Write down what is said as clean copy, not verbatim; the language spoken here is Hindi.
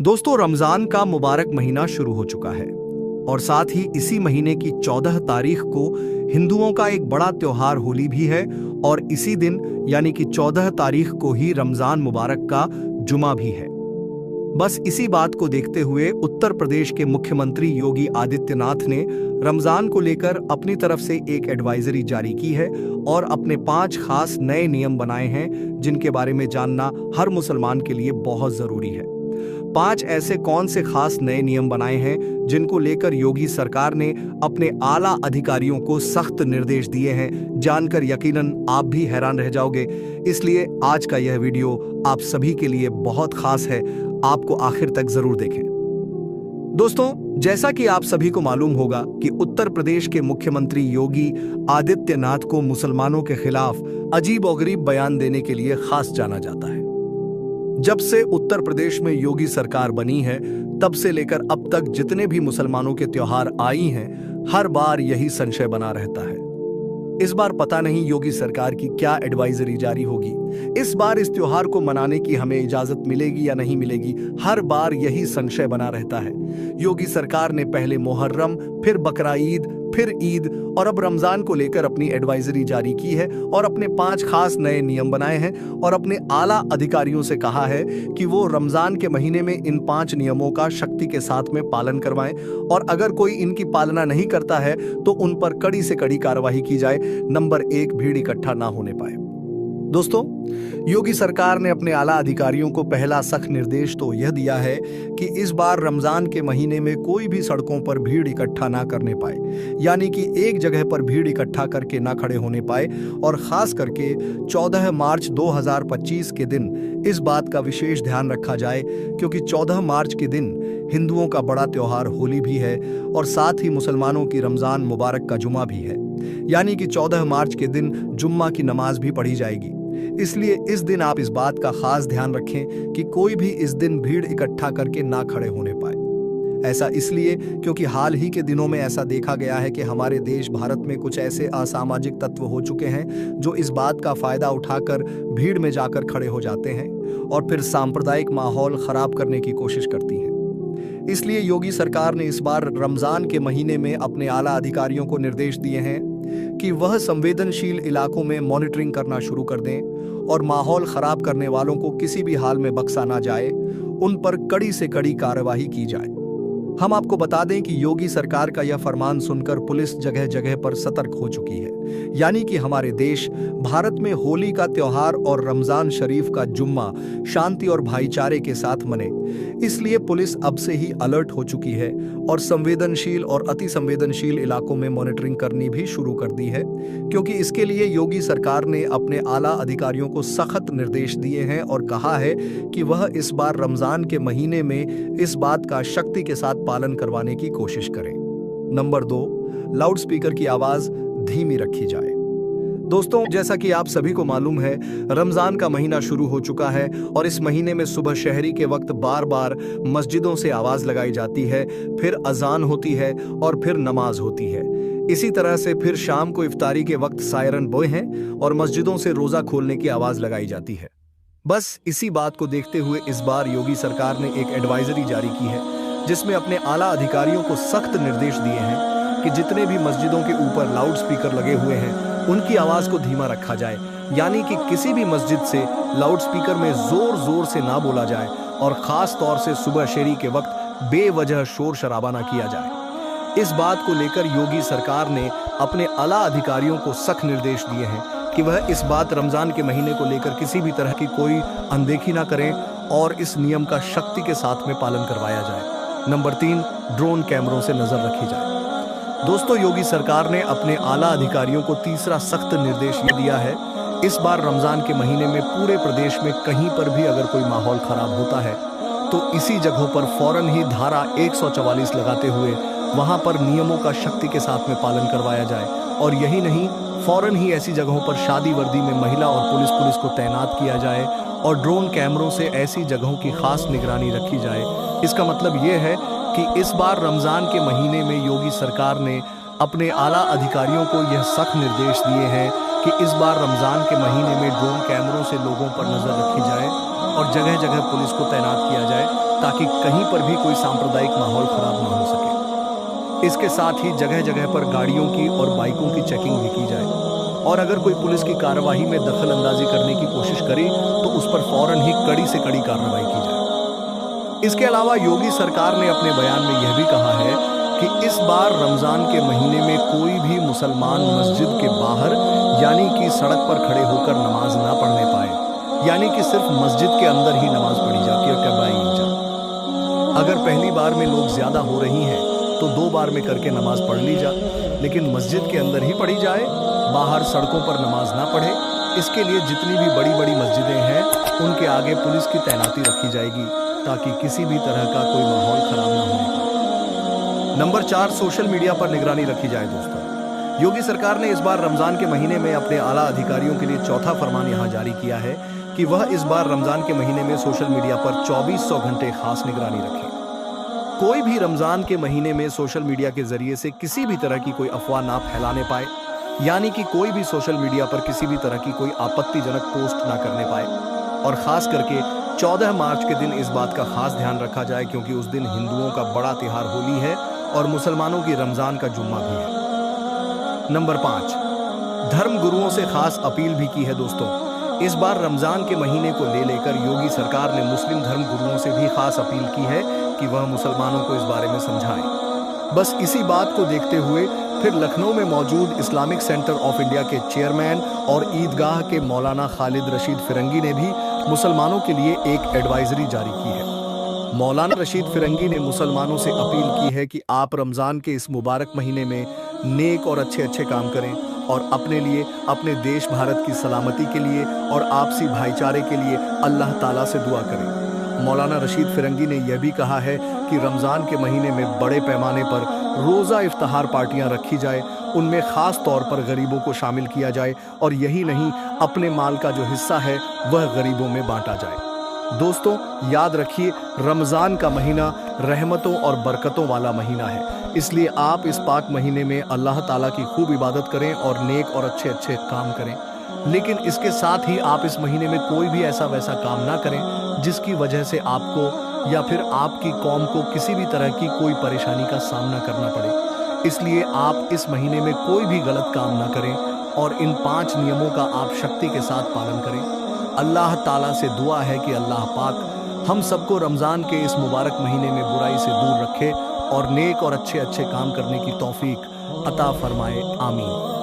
दोस्तों, रमजान का मुबारक महीना शुरू हो चुका है और साथ ही इसी महीने की 14 तारीख को हिंदुओं का एक बड़ा त्योहार होली भी है और इसी दिन यानी कि 14 तारीख को ही रमजान मुबारक का जुमा भी है। बस इसी बात को देखते हुए उत्तर प्रदेश के मुख्यमंत्री योगी आदित्यनाथ ने रमजान को लेकर अपनी तरफ से एक एडवाइजरी जारी की है और अपने 5 खास नए नियम बनाए हैं जिनके बारे में जानना हर मुसलमान के लिए बहुत जरूरी है। 5 ऐसे कौन से खास नए नियम बनाए हैं जिनको लेकर योगी सरकार ने अपने आला अधिकारियों को सख्त निर्देश दिए हैं, जानकर यकीनन आप भी हैरान रह जाओगे। इसलिए आज का यह वीडियो आप सभी के लिए बहुत खास है, आपको आखिर तक जरूर देखें। दोस्तों, जैसा कि आप सभी को मालूम होगा कि उत्तर प्रदेश के मुख्यमंत्री योगी आदित्यनाथ को मुसलमानों के खिलाफ अजीबोगरीब बयान देने के लिए खास जाना जाता है। जब से उत्तर प्रदेश में योगी सरकार बनी है तब से लेकर अब तक जितने भी मुसलमानों के त्योहार आई हैं, हर बार यही संशय बना रहता है। इस बार पता नहीं योगी सरकार की क्या एडवाइजरी जारी होगी, इस बार इस त्योहार को मनाने की हमें इजाजत मिलेगी या नहीं मिलेगी, हर बार यही संशय बना रहता है। योगी सरकार ने पहले मुहर्रम, फिर बकरा ईद, फिर ईद और अब रमजान को लेकर अपनी एडवाइजरी जारी की है और अपने 5 खास नए नियम बनाए हैं और अपने आला अधिकारियों से कहा है कि वो रमजान के महीने में इन 5 नियमों का सख्ती के साथ में पालन करवाएं और अगर कोई इनकी पालना नहीं करता है तो उन पर कड़ी से कड़ी कार्रवाई की जाए। नंबर 1, भीड़ इकट्ठा ना होने पाए। दोस्तों, योगी सरकार ने अपने आला अधिकारियों को पहला सख्त निर्देश तो यह दिया है कि इस बार रमजान के महीने में कोई भी सड़कों पर भीड़ इकट्ठा ना करने पाए, यानी कि एक जगह पर भीड़ इकट्ठा करके ना खड़े होने पाए। और खास करके 14 मार्च 2025 के दिन इस बात का विशेष ध्यान रखा जाए क्योंकि 14 मार्च के दिन हिंदुओं का बड़ा त्योहार होली भी है और साथ ही मुसलमानों की रमजान मुबारक का जुमा भी है, यानी कि 14 मार्च के दिन जुम्मा की नमाज भी पढ़ी जाएगी। इसलिए इस दिन आप इस बात का खास ध्यान रखें कि कोई भी इस दिन भीड़ इकट्ठा करके ना खड़े होने पाए। ऐसा इसलिए क्योंकि हाल ही के दिनों में ऐसा देखा गया है कि हमारे देश भारत में कुछ ऐसे असामाजिक तत्व हो चुके हैं जो इस बात का फायदा उठाकर भीड़ में जाकर खड़े हो जाते हैं और फिर सांप्रदायिक माहौल खराब करने की कोशिश करती हैं। इसलिए योगी सरकार ने इस बार रमजान के महीने में अपने आला अधिकारियों को निर्देश दिए हैं कि वह संवेदनशील इलाकों में मॉनिटरिंग करना शुरू कर दें और माहौल खराब करने वालों को किसी भी हाल में बख्शा ना जाए, उन पर कड़ी से कड़ी कार्रवाई की जाए। हम आपको बता दें कि योगी सरकार का यह फरमान सुनकर पुलिस जगह जगह पर सतर्क हो चुकी है, यानी कि हमारे देश भारत में होली का त्योहार और रमजान शरीफ का जुम्मा शांति और भाईचारे के साथ मने। इसलिए पुलिस अब से ही अलर्ट हो चुकी है और संवेदनशील और अति संवेदनशील इलाकों में मॉनिटरिंग करनी भी शुरू कर दी है, क्योंकि इसके लिए योगी सरकार ने अपने आला अधिकारियों को सख्त निर्देश दिए हैं और कहा है कि वह इस बार रमजान के महीने में इस बात का सख्ती के साथ पालन करवाने की कोशिश करें। नंबर 2, लाउडस्पीकर की आवाज धीमी रखी जाए। दोस्तों, जैसा कि आप सभी को मालूम है, रमजान का महीना शुरू हो चुका है और इस महीने में सुबह शहरी के वक्त बार बार मस्जिदों से आवाज लगाई जाती है, फिर अजान होती है और फिर नमाज होती है। इसी तरह से फिर शाम को इफ्तारी के वक्त सायरन बोए हैं और मस्जिदों से रोजा खोलने की आवाज लगाई जाती है। बस इसी बात को देखते हुए इस बार योगी सरकार ने एक एडवाइजरी जारी की है जिसमें अपने आला अधिकारियों को सख्त निर्देश दिए हैं कि जितने भी मस्जिदों के ऊपर लाउड स्पीकर लगे हुए हैं उनकी आवाज को धीमा रखा जाए, यानी कि किसी भी मस्जिद से लाउड स्पीकर में जोर जोर से ना बोला जाए और खास तौर से सुबह शेरी के वक्त बेवजह शोर शराबा ना किया जाए। इस बात को लेकर योगी सरकार ने अपने आला अधिकारियों को सख्त निर्देश दिए हैं कि वह इस बात रमजान के महीने को लेकर किसी भी तरह की कोई अनदेखी ना करें और इस नियम का सख्ती के साथ में पालन करवाया जाए। नंबर 3, ड्रोन कैमरों से नजर रखी जाए। दोस्तों, योगी सरकार ने अपने आला अधिकारियों को तीसरा सख्त निर्देश ये दिया है, इस बार रमजान के महीने में पूरे प्रदेश में कहीं पर भी अगर कोई माहौल खराब होता है तो इसी जगहों पर फौरन ही धारा 144 लगाते हुए वहां पर नियमों का सख्ती के साथ में पालन करवाया जाए। और यही नहीं, फौरन ही ऐसी जगहों पर शादी वर्दी में महिला और पुलिस को तैनात किया जाए और ड्रोन कैमरों से ऐसी जगहों की खास निगरानी रखी जाए। इसका मतलब ये है कि इस बार रमजान के महीने में योगी सरकार ने अपने आला अधिकारियों को यह सख्त निर्देश दिए हैं कि इस बार रमजान के महीने में ड्रोन कैमरों से लोगों पर नजर रखी जाए और जगह जगह पुलिस को तैनात किया जाए ताकि कहीं पर भी कोई सांप्रदायिक माहौल खराब ना हो सके। इसके साथ ही जगह जगह पर गाड़ियों की और बाइकों की चेकिंग भी की जाए और अगर कोई पुलिस की कार्रवाई में दखल अंदाजी करने की कोशिश करे तो उस पर फौरन ही कड़ी से कड़ी कार्रवाई की जाए। इसके अलावा योगी सरकार ने अपने बयान में यह भी कहा है कि इस बार रमजान के महीने में कोई भी मुसलमान मस्जिद के बाहर यानी कि सड़क पर खड़े होकर नमाज ना पढ़ने पाए, यानी कि सिर्फ मस्जिद के अंदर ही नमाज पढ़ी जाती है। अगर पहली बार में लोग ज्यादा हो रही हैं तो 2 बार में करके नमाज पढ़ ली जा, लेकिन मस्जिद के अंदर ही पढ़ी जाए, बाहर सड़कों पर नमाज ना पढ़े। इसके लिए जितनी भी बड़ी बड़ी मस्जिदें हैं उनके आगे पुलिस की तैनाती रखी जाएगी ताकि किसी भी तरह का कोई माहौल खराब ना होने पाए। नंबर 4, सोशल मीडिया पर निगरानी रखी जाए। दोस्तों, योगी सरकार ने इस बार रमजान के महीने में अपने आला अधिकारियों के लिए चौथा फरमान यहां जारी किया है कि वह इस बार रमजान के महीने में सोशल मीडिया पर 2400 घंटे खास निगरानी रखें। कोई भी रमजान के महीने में सोशल मीडिया के जरिए से किसी भी तरह की कोई अफवाह ना फैलाने पाए, यानी कि कोई भी सोशल मीडिया पर किसी भी तरह की कोई आपत्तिजनक पोस्ट ना करने पाए। और खास करके 14 मार्च के दिन इस बात का खास ध्यान रखा जाए क्योंकि उस दिन हिंदुओं का बड़ा त्योहार होली है और मुसलमानों की रमजान का जुम्मा भी है। नंबर 5, धर्म गुरुओं से खास अपील भी की है। दोस्तों, इस बार रमजान के महीने को लेकर योगी सरकार ने मुस्लिम धर्म गुरुओं से भी खास अपील की है कि वह मुसलमानों को इस बारे में समझाएं। बस इसी बात को देखते हुए फिर लखनऊ में मौजूद इस्लामिक सेंटर ऑफ इंडिया के चेयरमैन और ईदगाह के मौलाना खालिद रशीद फिरंगी ने भी मुसलमानों के लिए एक एडवाइजरी जारी की है। मौलाना रशीद फिरंगी ने मुसलमानों से अपील की है कि आप रमजान के इस मुबारक महीने में नेक और अच्छे काम करें और अपने लिए, अपने देश भारत की सलामती के लिए और आपसी भाईचारे के लिए अल्लाह ताला से दुआ करें। मौलाना रशीद फिरंगी ने यह भी कहा है कि रमजान के महीने में बड़े पैमाने पर रोज़ा इफ्तार पार्टियां रखी जाए, उनमें खास तौर पर गरीबों को शामिल किया जाए और यही नहीं, अपने माल का जो हिस्सा है वह गरीबों में बांटा जाए। दोस्तों, याद रखिए, रमजान का महीना रहमतों और बरकतों वाला महीना है, इसलिए आप इस पाक महीने में अल्लाह ताला की खूब इबादत करें और नेक और अच्छे काम करें। लेकिन इसके साथ ही आप इस महीने में कोई भी ऐसा वैसा काम ना करें जिसकी वजह से आपको या फिर आपकी कौम को किसी भी तरह की कोई परेशानी का सामना करना पड़े। इसलिए आप इस महीने में कोई भी गलत काम ना करें और इन 5 नियमों का आप शक्ति के साथ पालन करें। अल्लाह ताला से दुआ है कि अल्लाह पाक हम सबको रमज़ान के इस मुबारक महीने में बुराई से दूर रखे और नेक और अच्छे काम करने की तौफीक अता फरमाए। आमीन।